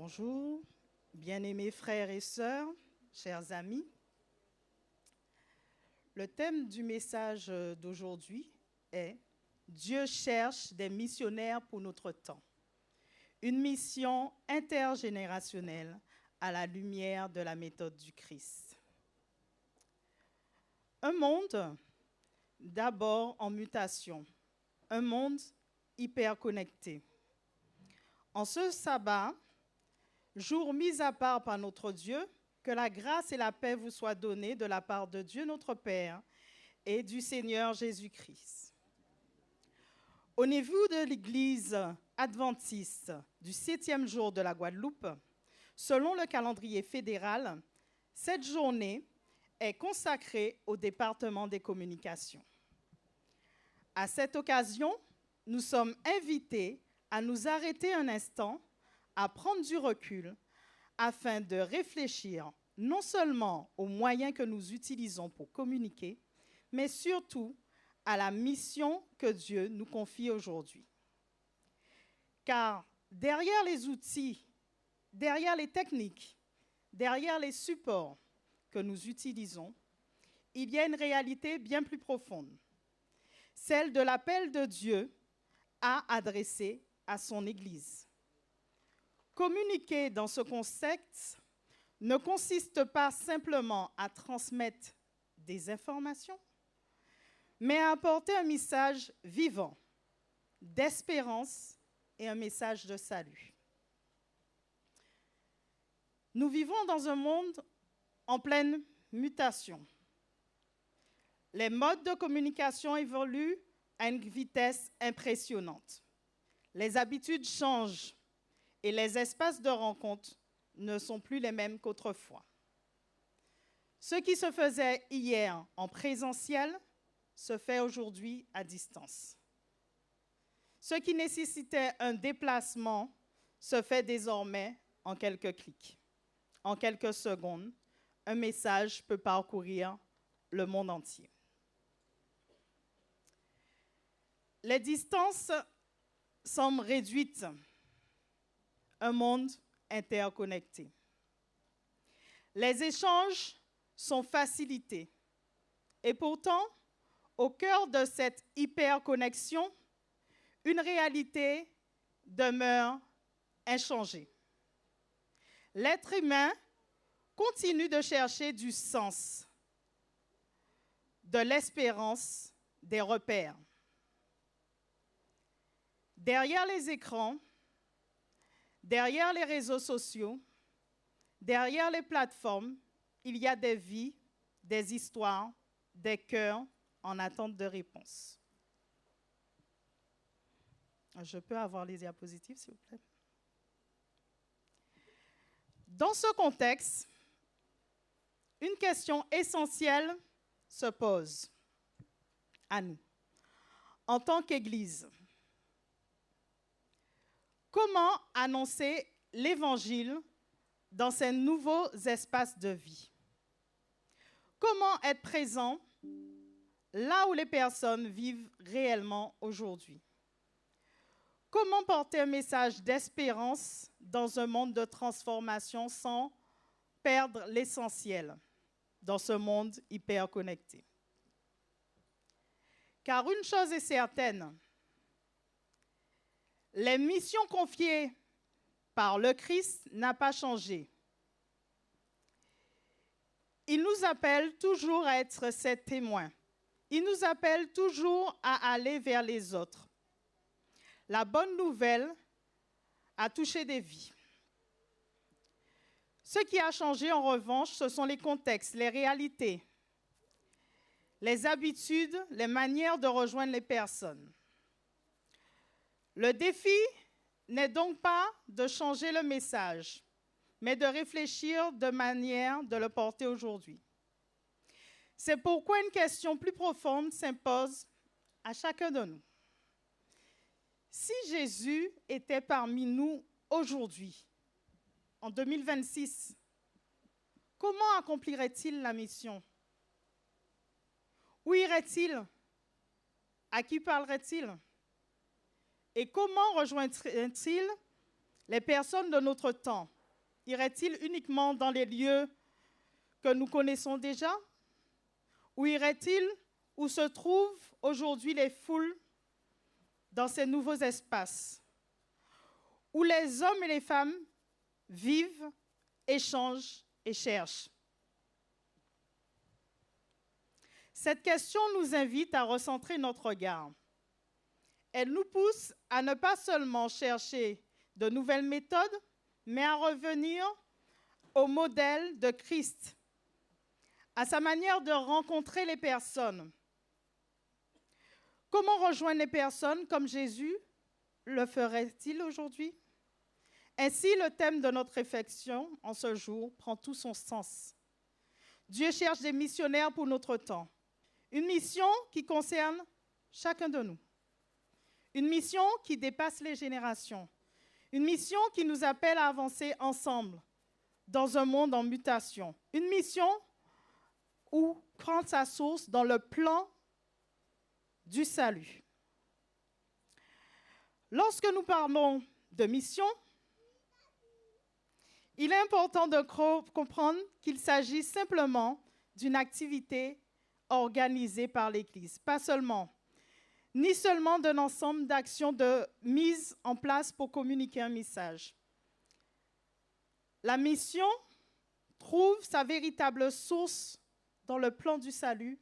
Bonjour, bien-aimés frères et sœurs, chers amis. Le thème du message d'aujourd'hui est « Dieu cherche des missionnaires pour notre temps ». Une mission intergénérationnelle à la lumière de la méthode du Christ. Un monde d'abord en mutation, un monde hyper connecté. En ce sabbat, jour mis à part par notre Dieu, que la grâce et la paix vous soient données de la part de Dieu notre Père et du Seigneur Jésus-Christ. Au niveau de l'Église adventiste du 7e jour de la Guadeloupe, selon le calendrier fédéral, cette journée est consacrée au département des communications. À cette occasion, nous sommes invités à nous arrêter un instant, à prendre du recul, afin de réfléchir non seulement aux moyens que nous utilisons pour communiquer, mais surtout à la mission que Dieu nous confie aujourd'hui. Car derrière les outils, derrière les techniques, derrière les supports que nous utilisons, il y a une réalité bien plus profonde, celle de l'appel de Dieu à adresser à son Église. Communiquer dans ce contexte ne consiste pas simplement à transmettre des informations, mais à apporter un message vivant, d'espérance et un message de salut. Nous vivons dans un monde en pleine mutation. Les modes de communication évoluent à une vitesse impressionnante. Les habitudes changent et les espaces de rencontre ne sont plus les mêmes qu'autrefois. Ce qui se faisait hier en présentiel se fait aujourd'hui à distance. Ce qui nécessitait un déplacement se fait désormais en quelques clics. En quelques secondes, un message peut parcourir le monde entier. Les distances semblent réduites. Un monde interconnecté. Les échanges sont facilités. Et pourtant, au cœur de cette hyperconnexion, une réalité demeure inchangée. L'être humain continue de chercher du sens, de l'espérance, des repères. Derrière les écrans, derrière les réseaux sociaux, derrière les plateformes, il y a des vies, des histoires, des cœurs en attente de réponse. Je peux avoir les diapositives, s'il vous plaît? Dans ce contexte, une question essentielle se pose à nous, en tant qu'Église. Comment annoncer l'Évangile dans ces nouveaux espaces de vie? Comment être présent là où les personnes vivent réellement aujourd'hui? Comment porter un message d'espérance dans un monde de transformation sans perdre l'essentiel dans ce monde hyper connecté? Car une chose est certaine, les missions confiées par le Christ n'ont pas changé. Il nous appelle toujours à être ses témoins. Il nous appelle toujours à aller vers les autres. La bonne nouvelle a touché des vies. Ce qui a changé, en revanche, ce sont les contextes, les réalités, les habitudes, les manières de rejoindre les personnes. Le défi n'est donc pas de changer le message, mais de réfléchir de manière de le porter aujourd'hui. C'est pourquoi une question plus profonde s'impose à chacun de nous. Si Jésus était parmi nous aujourd'hui, en 2026, comment accomplirait-il la mission? Où irait-il? À qui parlerait-il? Et comment rejoindrait-il les personnes de notre temps, irait-il uniquement dans les lieux que nous connaissons déjà? Ou irait-il où se trouvent aujourd'hui les foules dans ces nouveaux espaces, où les hommes et les femmes vivent, échangent et cherchent? Cette question nous invite à recentrer notre regard. Elle nous pousse à ne pas seulement chercher de nouvelles méthodes, mais à revenir au modèle de Christ, à sa manière de rencontrer les personnes. Comment rejoindre les personnes comme Jésus le ferait-il aujourd'hui? Ainsi, le thème de notre réflexion en ce jour prend tout son sens. Dieu cherche des missionnaires pour notre temps. Une mission qui concerne chacun de nous. Une mission qui dépasse les générations. Une mission qui nous appelle à avancer ensemble dans un monde en mutation. Une mission où prendre sa source dans le plan du salut. Lorsque nous parlons de mission, il est important de comprendre qu'il s'agit simplement d'une activité organisée par l'Église, pas seulement, ni seulement d'un ensemble d'actions de mise en place pour communiquer un message. La mission trouve sa véritable source dans le plan du salut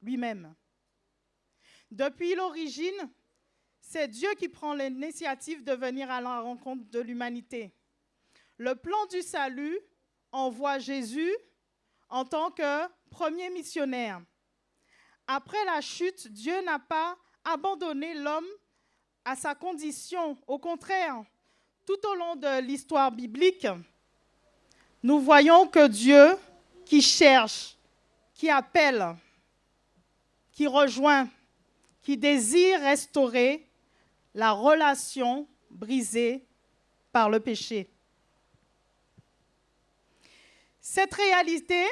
lui-même. Depuis l'origine, c'est Dieu qui prend l'initiative de venir à la rencontre de l'humanité. Le plan du salut envoie Jésus en tant que premier missionnaire. Après la chute, Dieu n'a pas abandonné l'homme à sa condition. Au contraire, tout au long de l'histoire biblique, nous voyons que Dieu qui cherche, qui appelle, qui rejoint, qui désire restaurer la relation brisée par le péché. Cette réalité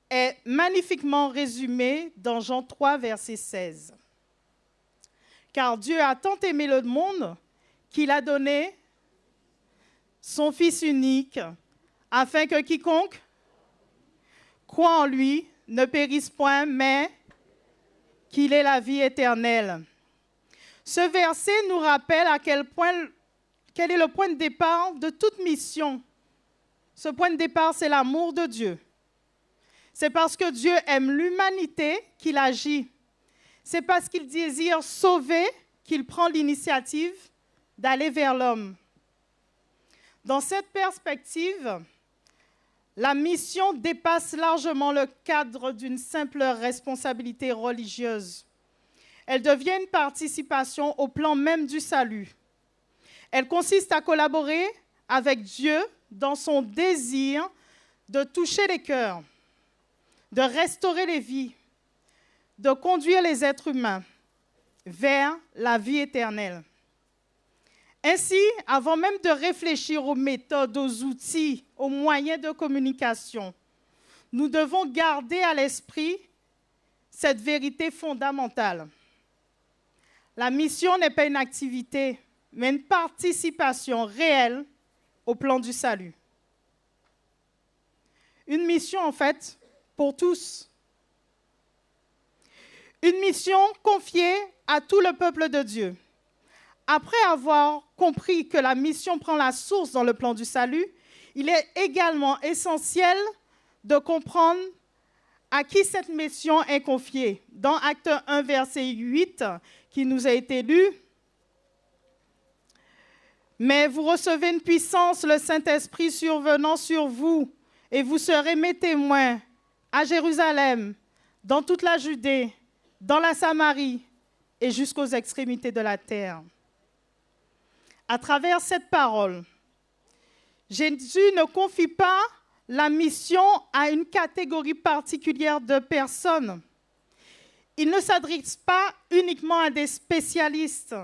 est magnifiquement résumée dans Jean 3, verset 16. Car Dieu a tant aimé le monde qu'il a donné son Fils unique, afin que quiconque croit en lui ne périsse point, mais qu'il ait la vie éternelle. Ce verset nous rappelle quel est le point de départ de toute mission. Ce point de départ, c'est l'amour de Dieu. C'est parce que Dieu aime l'humanité qu'il agit. C'est parce qu'il désire sauver qu'il prend l'initiative d'aller vers l'homme. Dans cette perspective, la mission dépasse largement le cadre d'une simple responsabilité religieuse. Elle devient une participation au plan même du salut. Elle consiste à collaborer avec Dieu dans son désir de toucher les cœurs, de restaurer les vies, de conduire les êtres humains vers la vie éternelle. Ainsi, avant même de réfléchir aux méthodes, aux outils, aux moyens de communication, nous devons garder à l'esprit cette vérité fondamentale. La mission n'est pas une activité, mais une participation réelle au plan du salut. Une mission, en fait, pour tous. Une mission confiée à tout le peuple de Dieu. Après avoir compris que la mission prend la source dans le plan du salut, il est également essentiel de comprendre à qui cette mission est confiée. Dans Actes 1, verset 8, qui nous a été lu, « Mais vous recevez une puissance, le Saint-Esprit survenant sur vous, et vous serez mes témoins à Jérusalem, dans toute la Judée, dans la Samarie et jusqu'aux extrémités de la terre. » À travers cette parole, Jésus ne confie pas la mission à une catégorie particulière de personnes. Il ne s'adresse pas uniquement à des spécialistes,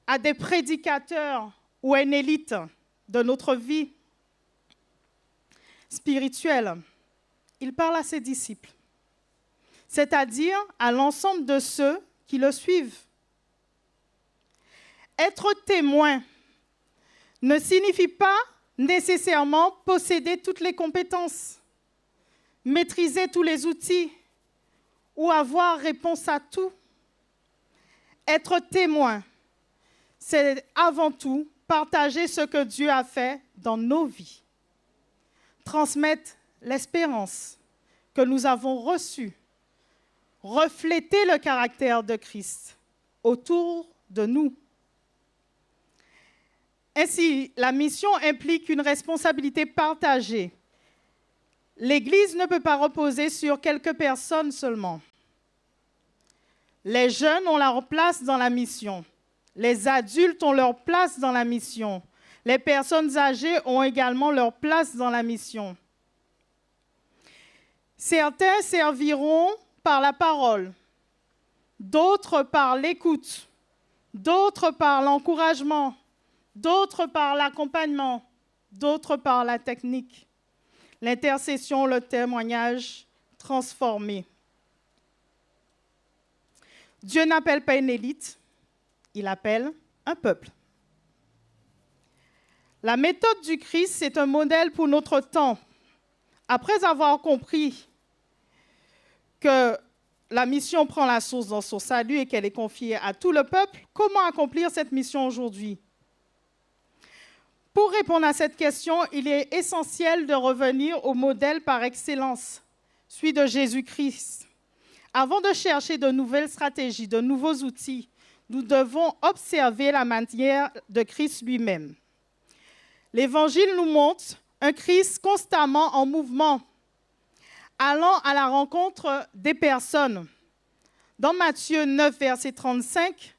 à des prédicateurs ou à une élite de notre vie spirituelle. Il parle à ses disciples, c'est-à-dire à l'ensemble de ceux qui le suivent. Être témoin ne signifie pas nécessairement posséder toutes les compétences, maîtriser tous les outils ou avoir réponse à tout. Être témoin, c'est avant tout partager ce que Dieu a fait dans nos vies. Transmettre l'espérance que nous avons reçue. Refléter le caractère de Christ autour de nous. Ainsi, la mission implique une responsabilité partagée. L'Église ne peut pas reposer sur quelques personnes seulement. Les jeunes ont leur place dans la mission. Les adultes ont leur place dans la mission. Les personnes âgées ont également leur place dans la mission. Certains serviront par la parole, d'autres par l'écoute, d'autres par l'encouragement, d'autres par l'accompagnement, d'autres par la technique, l'intercession, le témoignage transformé. Dieu n'appelle pas une élite, il appelle un peuple. La méthode du Christ, c'est un modèle pour notre temps. Après avoir compris que la mission prend la source dans son salut et qu'elle est confiée à tout le peuple, comment accomplir cette mission aujourd'hui? Pour répondre à cette question, il est essentiel de revenir au modèle par excellence, celui de Jésus-Christ. Avant de chercher de nouvelles stratégies, de nouveaux outils, nous devons observer la manière de Christ lui-même. L'Évangile nous montre un Christ constamment en mouvement, allant à la rencontre des personnes. Dans Matthieu 9, verset 35,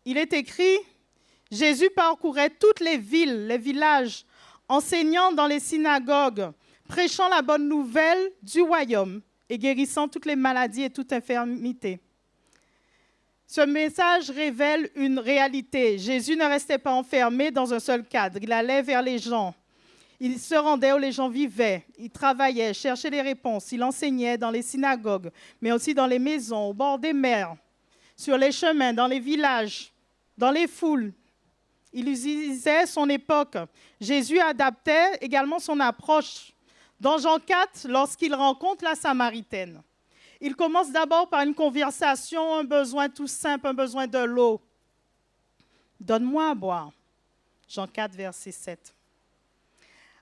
il est écrit « Jésus parcourait toutes les villes, les villages, enseignant dans les synagogues, prêchant la bonne nouvelle du royaume et guérissant toutes les maladies et toute infirmité. » Ce message révèle une réalité. Jésus ne restait pas enfermé dans un seul cadre. Il allait vers les gens. Il se rendait où les gens vivaient. Il travaillait, cherchait les réponses. Il enseignait dans les synagogues, mais aussi dans les maisons, au bord des mers, sur les chemins, dans les villages, dans les foules. Il utilisait son époque. Jésus adaptait également son approche. Dans Jean 4, lorsqu'il rencontre la Samaritaine, il commence d'abord par une conversation, un besoin tout simple, un besoin de l'eau. « Donne-moi à boire ». Jean 4, verset 7.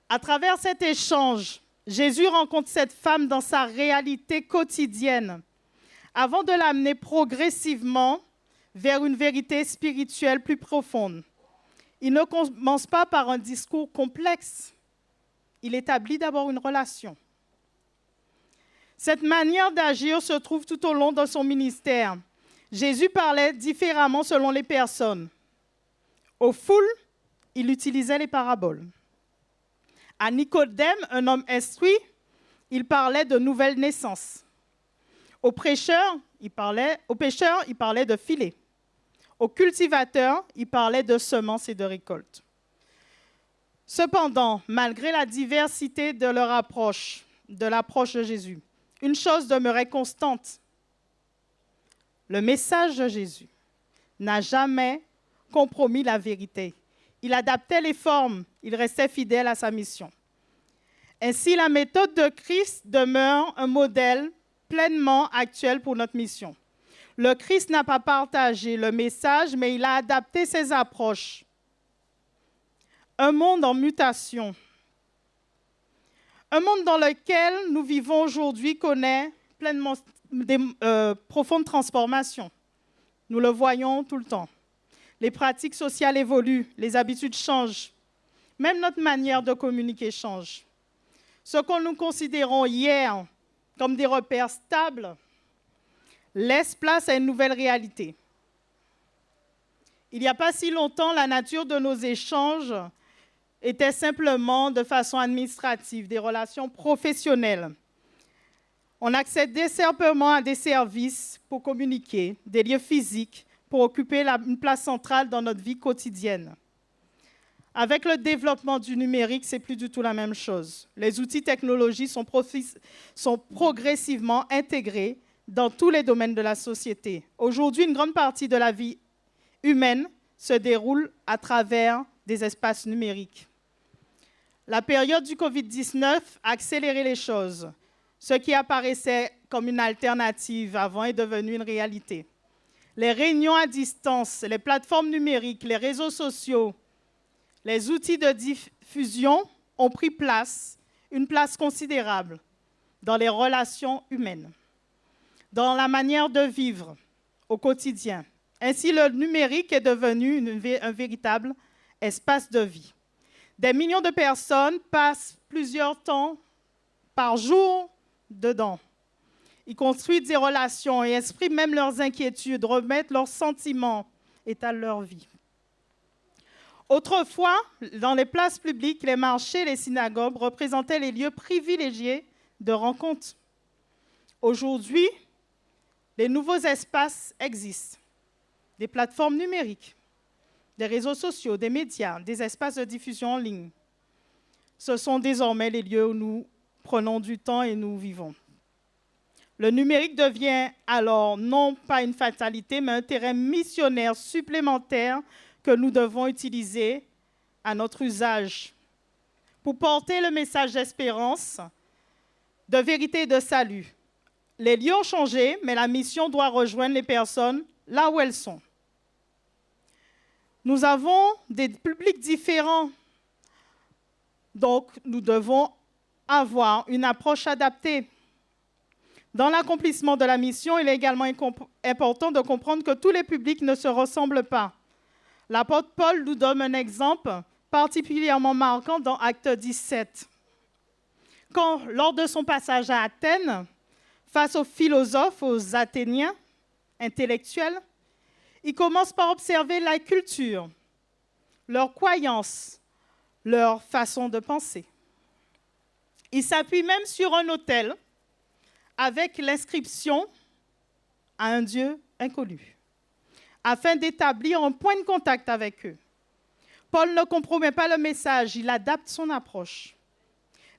À travers cet échange, Jésus rencontre cette femme dans sa réalité quotidienne, avant de l'amener progressivement vers une vérité spirituelle plus profonde. Il ne commence pas par un discours complexe. Il établit d'abord une relation. Cette manière d'agir se trouve tout au long de son ministère. Jésus parlait différemment selon les personnes. Aux foules, il utilisait les paraboles. À Nicodème, un homme instruit, il parlait de nouvelle naissance. Aux pêcheurs, il parlait de filets. Aux cultivateurs, il parlait de semences et de récoltes. Cependant, malgré la diversité de leur approche, de l'approche de Jésus, une chose demeurait constante. Le message de Jésus n'a jamais compromis la vérité. Il adaptait les formes, il restait fidèle à sa mission. Ainsi, la méthode de Christ demeure un modèle pleinement actuel pour notre mission. Le Christ n'a pas partagé le message, mais il a adapté ses approches. Un monde en mutation. Un monde dans lequel nous vivons aujourd'hui connaît pleinement des profondes transformations. Nous le voyons tout le temps. Les pratiques sociales évoluent, les habitudes changent. Même notre manière de communiquer change. Ce que nous considérons hier comme des repères stables laisse place à une nouvelle réalité. Il n'y a pas si longtemps, la nature de nos échanges était simplement de façon administrative, des relations professionnelles. On accédait simplement à des services pour communiquer, des lieux physiques pour occuper une place centrale dans notre vie quotidienne. Avec le développement du numérique, ce n'est plus du tout la même chose. Les outils technologiques sont progressivement intégrés dans tous les domaines de la société. Aujourd'hui, une grande partie de la vie humaine se déroule à travers des espaces numériques. La période du Covid-19 a accéléré les choses. Ce qui apparaissait comme une alternative avant est devenu une réalité. Les réunions à distance, les plateformes numériques, les réseaux sociaux, les outils de diffusion ont pris une place considérable dans les relations humaines, dans la manière de vivre au quotidien. Ainsi, le numérique est devenu un véritable espace de vie. Des millions de personnes passent plusieurs temps par jour dedans. Ils construisent des relations et expriment même leurs inquiétudes, remettent leurs sentiments, étalent leur vie. Autrefois, dans les places publiques, les marchés, les synagogues représentaient les lieux privilégiés de rencontre. Aujourd'hui, les nouveaux espaces existent. Des plateformes numériques, des réseaux sociaux, des médias, des espaces de diffusion en ligne. Ce sont désormais les lieux où nous prenons du temps et nous vivons. Le numérique devient alors non pas une fatalité, mais un terrain missionnaire supplémentaire que nous devons utiliser à notre usage pour porter le message d'espérance, de vérité et de salut. Les lieux ont changé, mais la mission doit rejoindre les personnes là où elles sont. Nous avons des publics différents, donc nous devons avoir une approche adaptée. Dans l'accomplissement de la mission, il est également important de comprendre que tous les publics ne se ressemblent pas. L'apôtre Paul nous donne un exemple particulièrement marquant dans Actes 17. Lors de son passage à Athènes, face aux philosophes, aux Athéniens intellectuels, il commence par observer la culture, leurs croyances, leur façon de penser. Il s'appuie même sur un autel avec l'inscription à un Dieu inconnu, afin d'établir un point de contact avec eux. Paul ne compromet pas le message, il adapte son approche.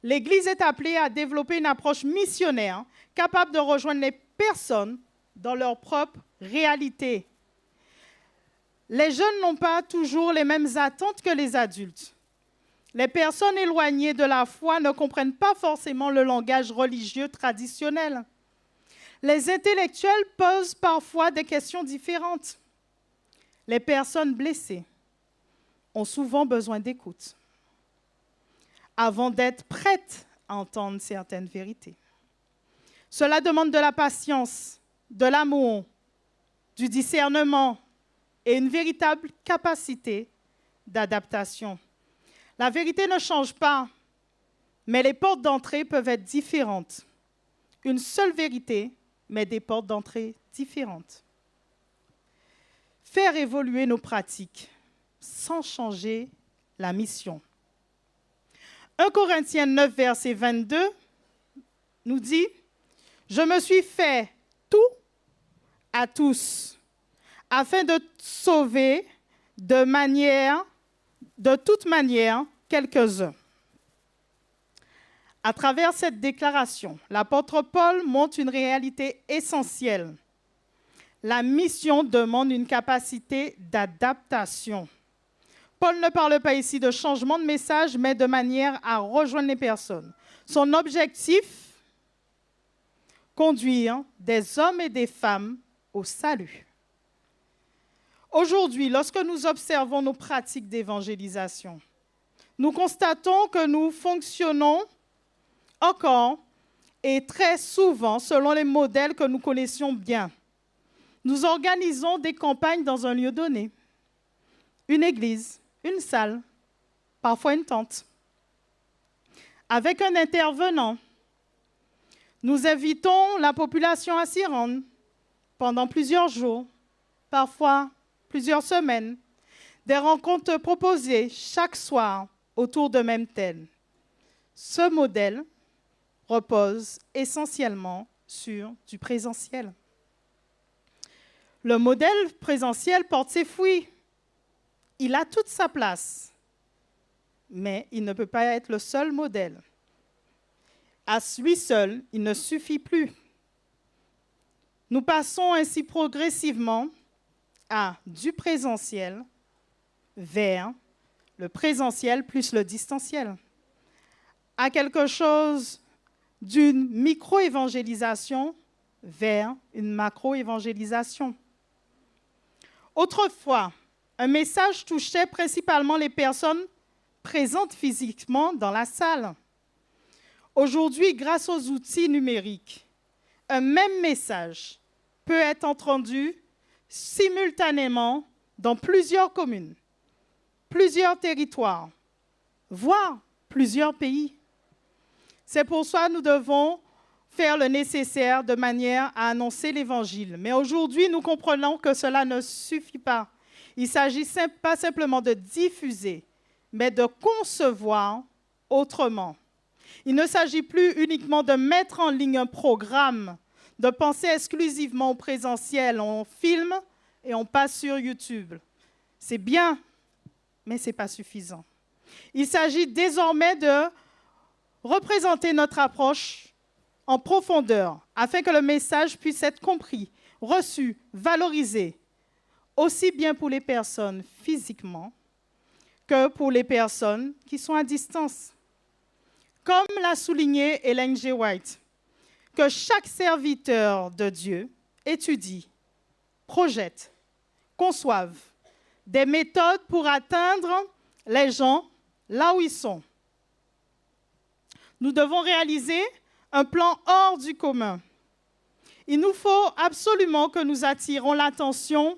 L'Église est appelée à développer une approche missionnaire, capable de rejoindre les personnes dans leur propre réalité. Les jeunes n'ont pas toujours les mêmes attentes que les adultes. Les personnes éloignées de la foi ne comprennent pas forcément le langage religieux traditionnel. Les intellectuels posent parfois des questions différentes. Les personnes blessées ont souvent besoin d'écoute avant d'être prêtes à entendre certaines vérités. Cela demande de la patience, de l'amour, du discernement et une véritable capacité d'adaptation. La vérité ne change pas, mais les portes d'entrée peuvent être différentes. Une seule vérité, mais des portes d'entrée différentes. Faire évoluer nos pratiques sans changer la mission. 1 Corinthiens 9, verset 22 nous dit « Je me suis fait tout à tous, afin de sauver de toute manière quelques-uns. » À travers cette déclaration, l'apôtre Paul montre une réalité essentielle. La mission demande une capacité d'adaptation. Paul ne parle pas ici de changement de message, mais de manière à rejoindre les personnes. Son objectif, conduire des hommes et des femmes au salut. Aujourd'hui, lorsque nous observons nos pratiques d'évangélisation, nous constatons que nous fonctionnons encore et très souvent selon les modèles que nous connaissions bien. Nous organisons des campagnes dans un lieu donné, une église, une salle, parfois une tente, avec un intervenant. Nous invitons la population à s'y rendre pendant plusieurs jours, parfois plusieurs semaines, des rencontres proposées chaque soir autour de même thème. Ce modèle repose essentiellement sur du présentiel. Le modèle présentiel porte ses fruits. Il a toute sa place, mais il ne peut pas être le seul modèle. À lui seul, il ne suffit plus. Nous passons ainsi progressivement du présentiel vers le présentiel plus le distanciel. à quelque chose d'une micro-évangélisation vers une macro-évangélisation. Autrefois, un message touchait principalement les personnes présentes physiquement dans la salle. Aujourd'hui, grâce aux outils numériques, un même message peut être entendu simultanément dans plusieurs communes, plusieurs territoires, voire plusieurs pays. C'est pour ça que nous devons faire le nécessaire de manière à annoncer l'Évangile. Mais aujourd'hui, nous comprenons que cela ne suffit pas. Il ne s'agit pas simplement de diffuser, mais de concevoir autrement. Il ne s'agit plus uniquement de mettre en ligne un programme, de penser exclusivement au présentiel. On filme et on passe sur YouTube. C'est bien, mais ce n'est pas suffisant. Il s'agit désormais de représenter notre approche en profondeur, afin que le message puisse être compris, reçu, valorisé, aussi bien pour les personnes physiquement que pour les personnes qui sont à distance. Comme l'a souligné Ellen G. White, que chaque serviteur de Dieu étudie, projette, conçoive des méthodes pour atteindre les gens là où ils sont. Nous devons réaliser un plan hors du commun. Il nous faut absolument que nous attirons l'attention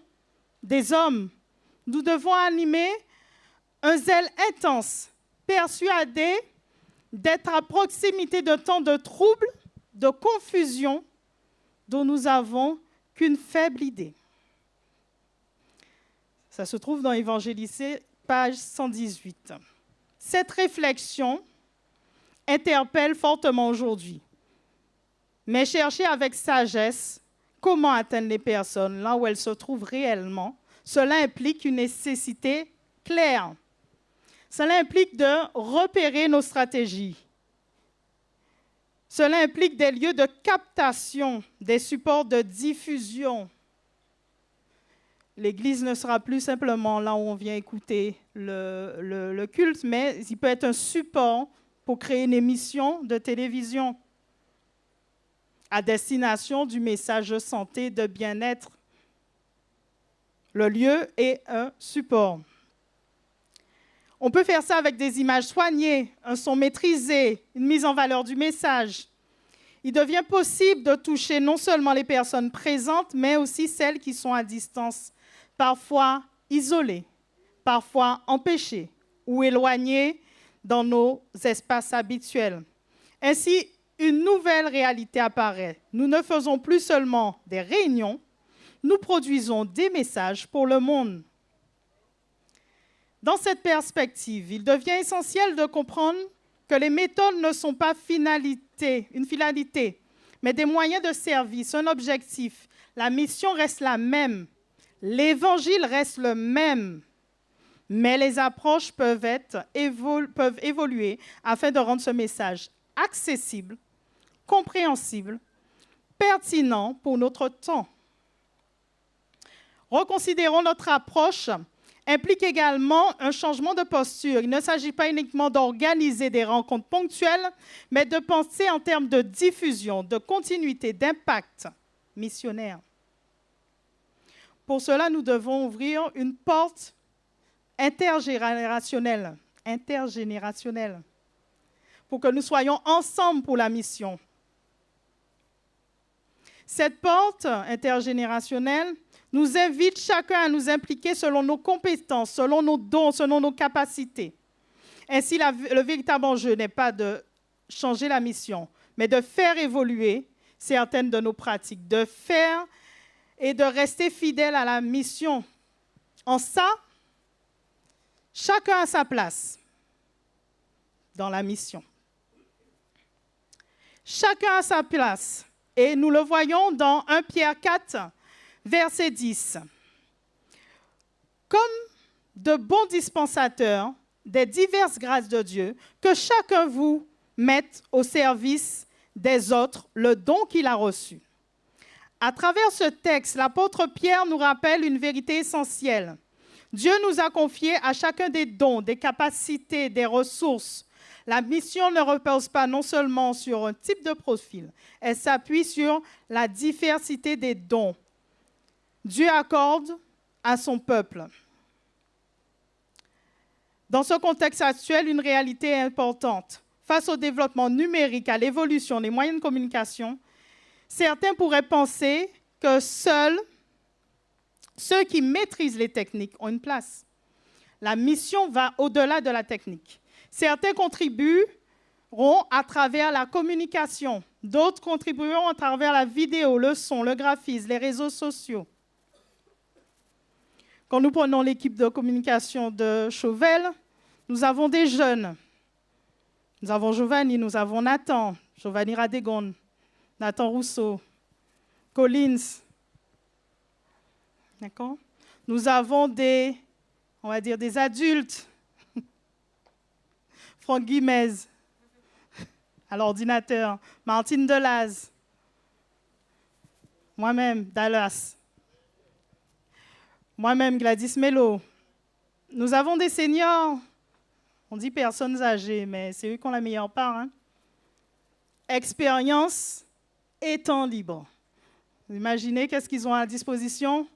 des hommes. Nous devons animer un zèle intense, persuadés d'être à proximité de temps de troubles, de confusion dont nous n'avons qu'une faible idée. Ça se trouve dans Évangéliser, page 118. Cette réflexion interpelle fortement aujourd'hui. Mais chercher avec sagesse comment atteindre les personnes là où elles se trouvent réellement, cela implique une nécessité claire. Cela implique de repérer nos stratégies. Cela implique des lieux de captation, des supports de diffusion. L'Église ne sera plus simplement là où on vient écouter le culte, mais il peut être un support pour créer une émission de télévision à destination du message de santé, de bien-être. Le lieu est un support. On peut faire ça avec des images soignées, un son maîtrisé, une mise en valeur du message. Il devient possible de toucher non seulement les personnes présentes, mais aussi celles qui sont à distance, parfois isolées, parfois empêchées ou éloignées dans nos espaces habituels. Ainsi, une nouvelle réalité apparaît. Nous ne faisons plus seulement des réunions, nous produisons des messages pour le monde. Dans cette perspective, il devient essentiel de comprendre que les méthodes ne sont pas une finalité, mais des moyens de service, un objectif. La mission reste la même, l'évangile reste le même, mais les approches peuvent évoluer afin de rendre ce message accessible, compréhensible, pertinent pour notre temps. Reconsidérons notre approche implique également un changement de posture. Il ne s'agit pas uniquement d'organiser des rencontres ponctuelles, mais de penser en termes de diffusion, de continuité, d'impact missionnaire. Pour cela, nous devons ouvrir une porte intergénérationnelle, pour que nous soyons ensemble pour la mission. Cette porte intergénérationnelle nous invite chacun à nous impliquer selon nos compétences, selon nos dons, selon nos capacités. Ainsi, le véritable enjeu n'est pas de changer la mission, mais de faire évoluer certaines de nos pratiques, de faire et de rester fidèle à la mission. En ça, chacun a sa place dans la mission. Chacun a sa place. Et nous le voyons dans 1 Pierre 4, verset 10. Comme de bons dispensateurs des diverses grâces de Dieu, que chacun vous mette au service des autres le don qu'il a reçu. À travers ce texte, l'apôtre Pierre nous rappelle une vérité essentielle. Dieu nous a confié à chacun des dons, des capacités, des ressources, La mission ne repose pas non seulement sur un type de profil, elle s'appuie sur la diversité des dons. Dieu accorde à son peuple. Dans ce contexte actuel, une réalité est importante. Face au développement numérique, à l'évolution des moyens de communication, certains pourraient penser que seuls ceux qui maîtrisent les techniques ont une place. La mission va au-delà de la technique. Certains contribueront à travers la communication, d'autres contribueront à travers la vidéo, le son, le graphisme, les réseaux sociaux. Quand nous prenons l'équipe de communication de Chauvel, nous avons des jeunes. Nous avons Giovanni, nous avons Nathan, Giovanni Radegon, Nathan Rousseau, Collins. D'accord? Nous avons des adultes. Franck Guimez, à l'ordinateur. Martine Delaz. Moi-même, Dallas. Moi-même, Gladys Mello. Nous avons des seniors. On dit personnes âgées, mais c'est eux qui ont la meilleure part. Hein? Expérience et temps libre. Vous imaginez qu'est-ce qu'ils ont à disposition?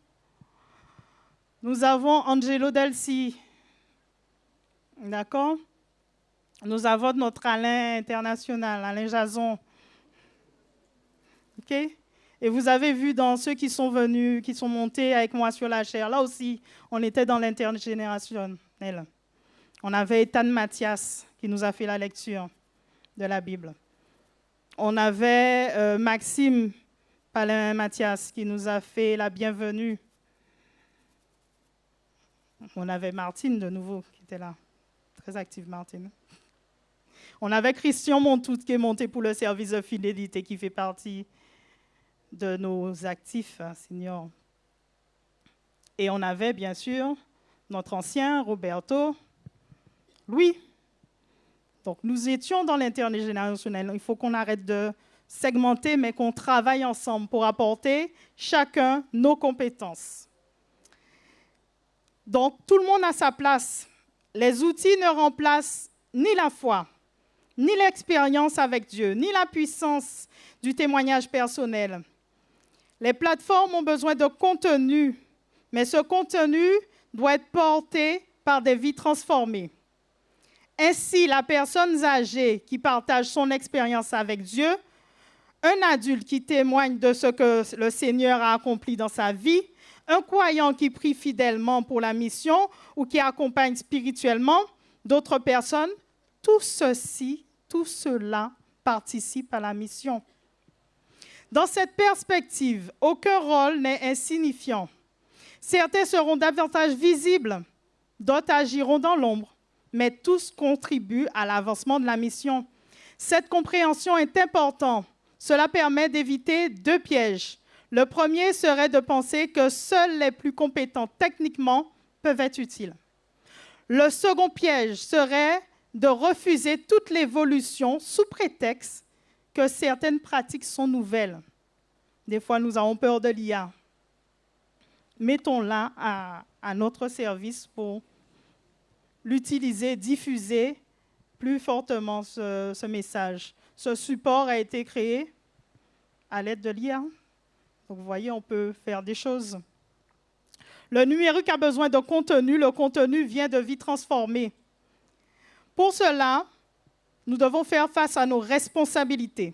Nous avons Angelo Delcy. D'accord? Nous avons notre Alain international, Alain Jason. OK? Et vous avez vu dans ceux qui sont venus, qui sont montés avec moi sur la chaire, là aussi, on était dans l'intergénérationnel. On avait Ethan Mathias qui nous a fait la lecture de la Bible. On avait Maxime Palin Mathias qui nous a fait la bienvenue. On avait Martine de nouveau qui était là. Très active, Martine. On avait Christian Montout qui est monté pour le service de fidélité qui fait partie de nos actifs seniors. Et on avait bien sûr notre ancien Roberto Louis. Donc nous étions dans l'intergénérationnel. Il faut qu'on arrête de segmenter, mais qu'on travaille ensemble pour apporter chacun nos compétences. Donc tout le monde a sa place. Les outils ne remplacent ni la foi, ni l'expérience avec Dieu, ni la puissance du témoignage personnel. Les plateformes ont besoin de contenu, mais ce contenu doit être porté par des vies transformées. Ainsi, la personne âgée qui partage son expérience avec Dieu, un adulte qui témoigne de ce que le Seigneur a accompli dans sa vie, un croyant qui prie fidèlement pour la mission ou qui accompagne spirituellement d'autres personnes, tout cela participe à la mission. Dans cette perspective, aucun rôle n'est insignifiant. Certains seront davantage visibles, d'autres agiront dans l'ombre, mais tous contribuent à l'avancement de la mission. Cette compréhension est importante. Cela permet d'éviter deux pièges. Le premier serait de penser que seuls les plus compétents techniquement peuvent être utiles. Le second piège serait de refuser toute l'évolution sous prétexte que certaines pratiques sont nouvelles. Des fois, nous avons peur de l'IA. Mettons-la à notre service pour l'utiliser, diffuser plus fortement ce message. Ce support a été créé à l'aide de l'IA. Donc, vous voyez, on peut faire des choses. Le numérique a besoin de contenu. Le contenu vient de vies transformées. Pour cela, nous devons faire face à nos responsabilités.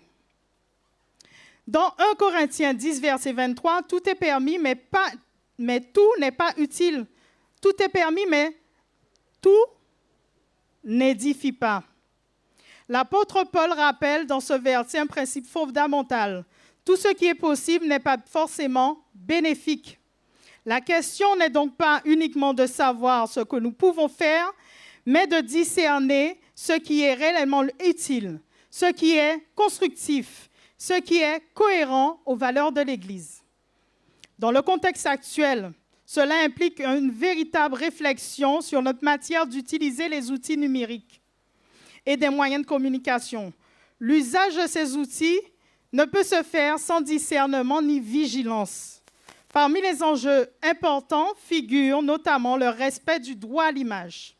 Dans 1 Corinthiens 10, verset 23, tout est permis, mais tout n'est pas utile. Tout est permis, mais tout n'édifie pas. L'apôtre Paul rappelle dans ce verset un principe fondamental. Tout ce qui est possible n'est pas forcément bénéfique. La question n'est donc pas uniquement de savoir ce que nous pouvons faire, mais de discerner ce qui est réellement utile, ce qui est constructif, ce qui est cohérent aux valeurs de l'Église. Dans le contexte actuel, cela implique une véritable réflexion sur notre matière d'utiliser les outils numériques et des moyens de communication. L'usage de ces outils ne peut se faire sans discernement ni vigilance. Parmi les enjeux importants figure notamment le respect du droit à l'image.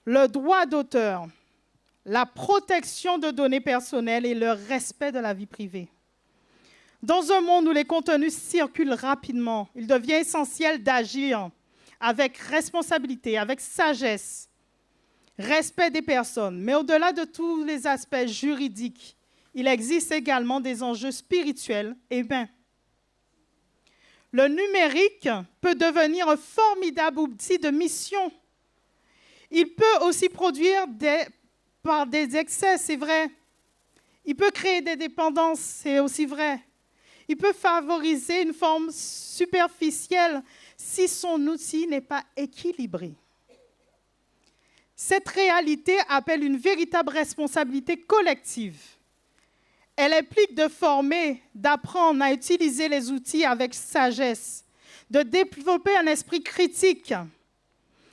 le droit d'auteur, la protection de données personnelles et le respect de la vie privée. Dans un monde où les contenus circulent rapidement, il devient essentiel d'agir avec responsabilité, avec sagesse, respect des personnes. Mais au-delà de tous les aspects juridiques, il existe également des enjeux spirituels et humains. Le numérique peut devenir un formidable outil de mission. Il peut aussi produire par des excès, c'est vrai. Il peut créer des dépendances, c'est aussi vrai. Il peut favoriser une forme superficielle si son outil n'est pas équilibré. Cette réalité appelle une véritable responsabilité collective. Elle implique de former, d'apprendre à utiliser les outils avec sagesse, de développer un esprit critique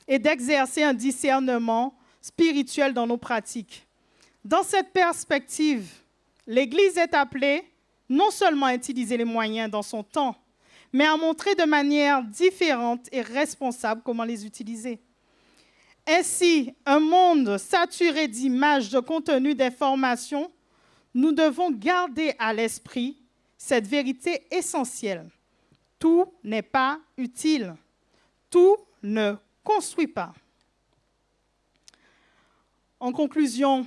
et d'exercer un discernement spirituel dans nos pratiques. Dans cette perspective, l'Église est appelée non seulement à utiliser les moyens dans son temps, mais à montrer de manière différente et responsable comment les utiliser. Ainsi, un monde saturé d'images, de contenus, d'informations, nous devons garder à l'esprit cette vérité essentielle. Tout n'est pas utile. Tout ne construit pas. En conclusion,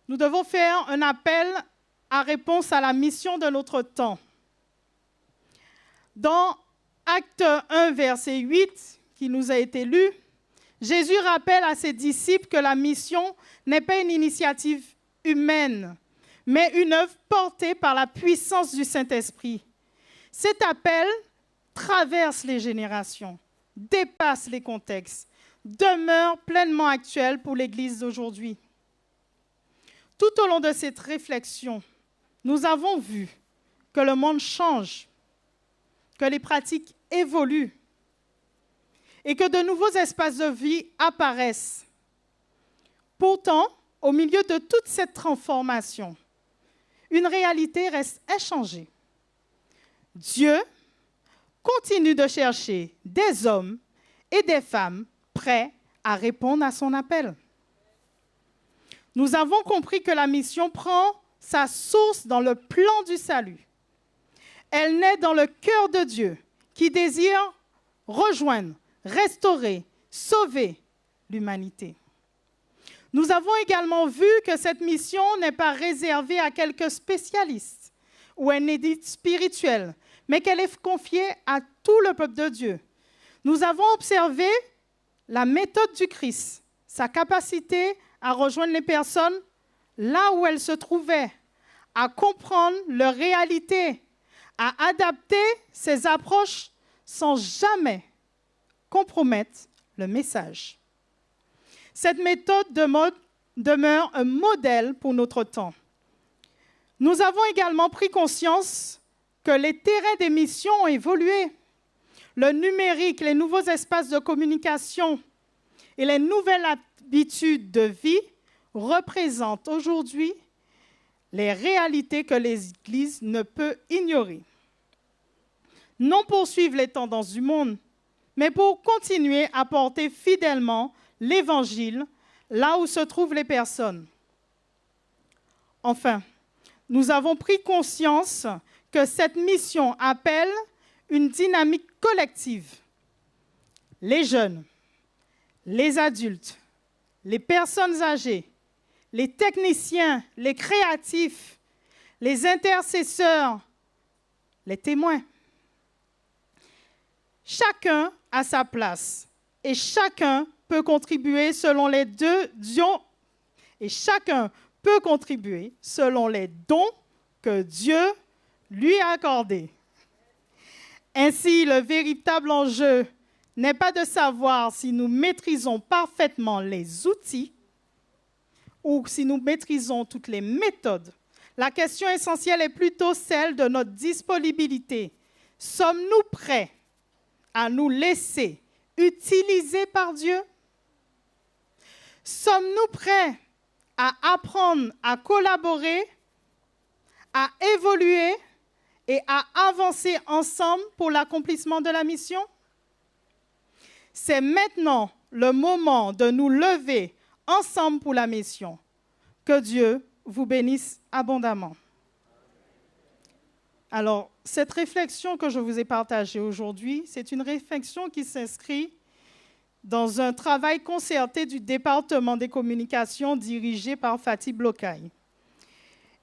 nous devons faire un appel à réponse à la mission de notre temps. Dans Acte 1, verset 8, qui nous a été lu, Jésus rappelle à ses disciples que la mission n'est pas une initiative humaine, mais une œuvre portée par la puissance du Saint-Esprit. Cet appel traverse les générations, dépasse les contextes, demeure pleinement actuel pour l'Église d'aujourd'hui. Tout au long de cette réflexion, nous avons vu que le monde change, que les pratiques évoluent et que de nouveaux espaces de vie apparaissent. Pourtant, au milieu de toute cette transformation, une réalité reste inchangée. Dieu continue de chercher des hommes et des femmes prêts à répondre à son appel. Nous avons compris que la mission prend sa source dans le plan du salut. Elle naît dans le cœur de Dieu qui désire rejoindre, restaurer, sauver l'humanité. Nous avons également vu que cette mission n'est pas réservée à quelques spécialistes ou un élite spirituelle, mais qu'elle est confiée à tout le peuple de Dieu. Nous avons observé la méthode du Christ, sa capacité à rejoindre les personnes là où elles se trouvaient, à comprendre leur réalité, à adapter ses approches sans jamais compromettre le message. Cette méthode demeure un modèle pour notre temps. Nous avons également pris conscience que les terrains des missions ont évolué. Le numérique, les nouveaux espaces de communication et les nouvelles habitudes de vie représentent aujourd'hui les réalités que l'Église ne peut ignorer. Non pour suivre les tendances du monde, mais pour continuer à porter fidèlement l'Évangile là où se trouvent les personnes. Enfin, nous avons pris conscience que cette mission appelle une dynamique collective. Les jeunes, les adultes, les personnes âgées, les techniciens, les créatifs, les intercesseurs, les témoins. Chacun a sa place et chacun peut contribuer selon les dons que Dieu lui a accordés. Ainsi, le véritable enjeu n'est pas de savoir si nous maîtrisons parfaitement les outils ou si nous maîtrisons toutes les méthodes. La question essentielle est plutôt celle de notre disponibilité. Sommes-nous prêts à nous laisser utiliser par Dieu? Sommes-nous prêts à apprendre, à collaborer, à évoluer et à avancer ensemble pour l'accomplissement de la mission? C'est maintenant le moment de nous lever ensemble pour la mission. Que Dieu vous bénisse abondamment. Alors, cette réflexion que je vous ai partagée aujourd'hui, c'est une réflexion qui s'inscrit dans un travail concerté du département des communications dirigé par Fatih Blokai.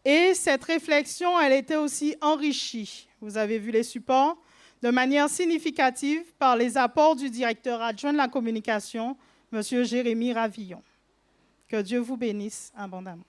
Et cette réflexion, elle était aussi enrichie, vous avez vu les supports, de manière significative par les apports du directeur adjoint de la communication, M. Jérémy Ravillon. Que Dieu vous bénisse abondamment.